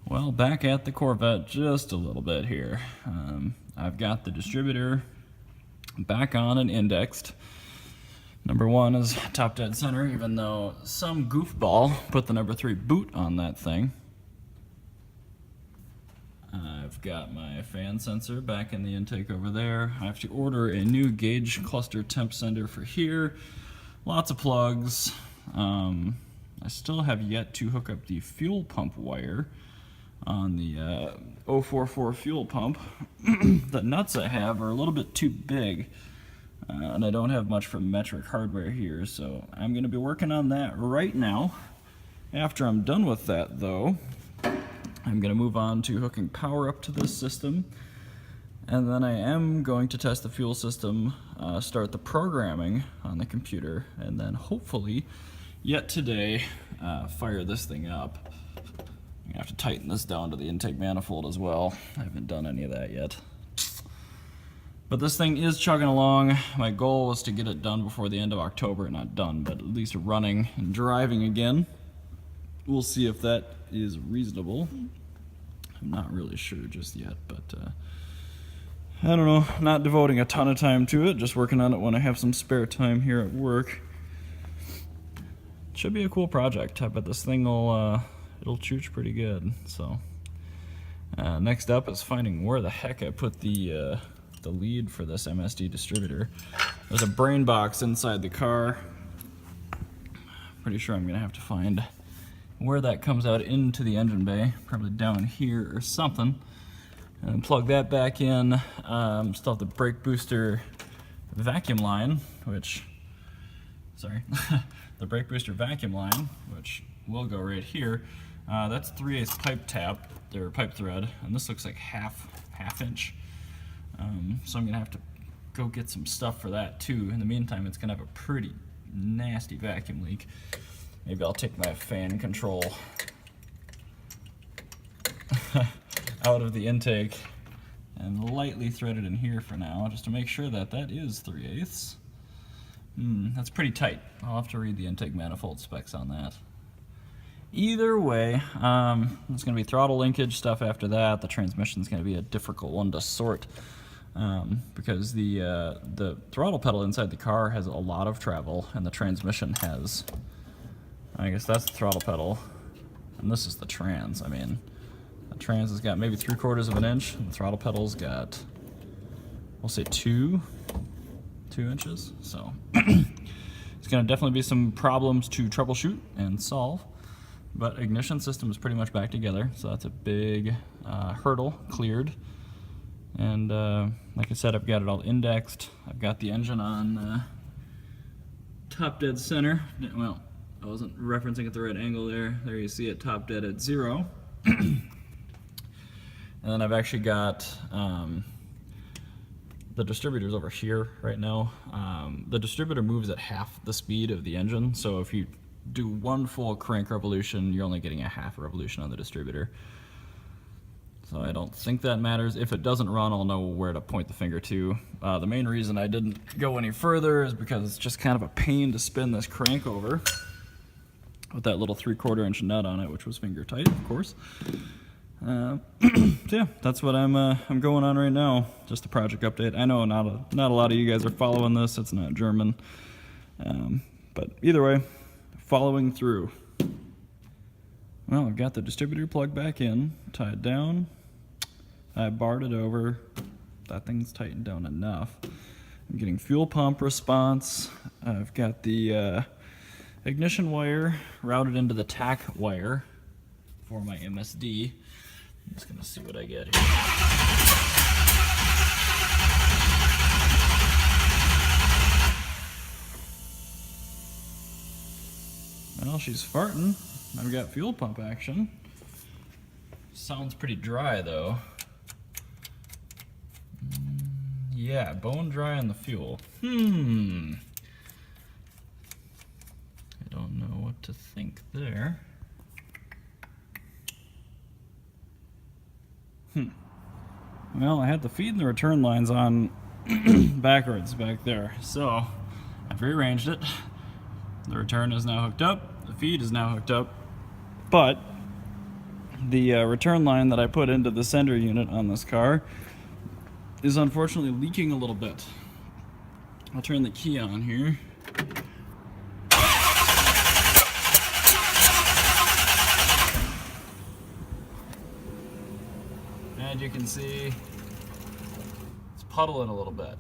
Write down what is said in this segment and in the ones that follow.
Well, back at the Corvette just a little bit here. I've got the distributor back on and indexed. Number 1 is top dead center, even though some goofball put the number 3 boot on that thing. I've got my fan sensor back in the intake over there. I have to order a new gauge cluster temp sender for here. Lots of plugs. I still have yet to hook up the fuel pump wire on the 044 fuel pump. The nuts I have are a little bit too big, and I don't have much from metric hardware here, so I'm going to be working on that right now. After I'm done with that, though, I'm going to move on to hooking power up to this system, and then I am going to test the fuel system, start the programming on the computer, and then hopefully, yet today, fire this thing up. I'm going to have to tighten this down to the intake manifold as well. I haven't done any of that yet. But this thing is chugging along. My goal was to get it done before the end of October. Not done, but at least running and driving again. We'll see if that is reasonable. I'm not really sure just yet, but I don't know. Not devoting a ton of time to it, just working on it when I have some spare time here at work. Should be a cool project. I bet this thing will it'll chooch pretty good. So next up is finding where the heck I put the lead for this MSD distributor. There's a brain box inside the car. Pretty sure I'm gonna have to find where that comes out into the engine bay, probably down here or something, and plug that back in. Still have the brake booster vacuum line, which, sorry, the brake booster vacuum line, which will go right here. That's 3/8 pipe tap, or pipe thread, and this looks like half inch. So I'm gonna have to go get some stuff for that too. In the meantime, it's gonna have a pretty nasty vacuum leak. Maybe I'll take my fan control out of the intake and lightly thread it in here for now, just to make sure that that is 3/8. That's pretty tight. I'll have to read the intake manifold specs on that. Either way, it's going to be throttle linkage stuff after that. The transmission's going to be a difficult one to sort because the throttle pedal inside the car has a lot of travel, and the transmission has, I guess that's the throttle pedal, and this is the trans. I mean, the trans has got maybe 3/4 of an inch, and the throttle pedal's got, we'll say 2 inches. So it's going to definitely be some problems to troubleshoot and solve. But ignition system is pretty much back together, so that's a big hurdle cleared. And like I said, I've got it all indexed. I've got the engine on top dead center. Well, I wasn't referencing at the right angle there. There you see it, top dead at 0. And then I've actually got the distributor's over here right now. The distributor moves at half the speed of the engine, so if you do one full crank revolution, you're only getting a half revolution on the distributor. So I don't think that matters. If it doesn't run, I'll know where to point the finger to. The main reason I didn't go any further is because it's just kind of a pain to spin this crank over with that little 3/4 inch nut on it, which was finger tight, of course. So yeah, that's what I'm going on right now. Just a project update. I know not a lot of you guys are following this. It's not German, but either way, following through. Well, I've got the distributor plugged back in, tied down. I barred it over. That thing's tightened down enough. I'm getting fuel pump response. I've got the ignition wire routed into the tack wire for my MSD. I'm just gonna see what I get here. Well, she's farting. I've got fuel pump action. Sounds pretty dry though. Yeah, bone dry on the fuel. I don't know what to think there. Well, I had the feed and the return lines on backwards back there, so I've rearranged it. The return is now hooked up, the feed is now hooked up, but The return line that I put into the sender unit on this car is unfortunately leaking a little bit. I'll turn the key on here. And you can see it's puddling a little bit.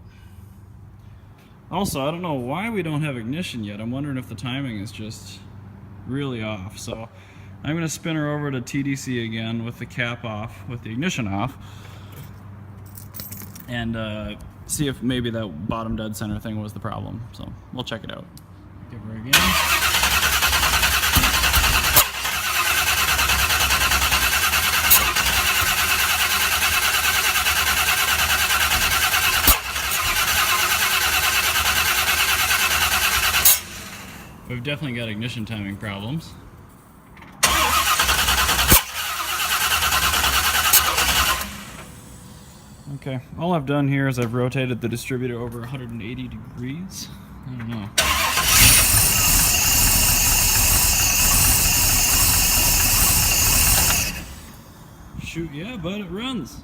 Also, I don't know why we don't have ignition yet. I'm wondering if the timing is just really off. So I'm going to spin her over to TDC again with the cap off, with the ignition off, and see if maybe that bottom dead center thing was the problem. So we'll check it out. Give her again. We've definitely got ignition timing problems. Okay, all I've done here is I've rotated the distributor over 180 degrees. I don't know. Shoot, yeah, but it runs.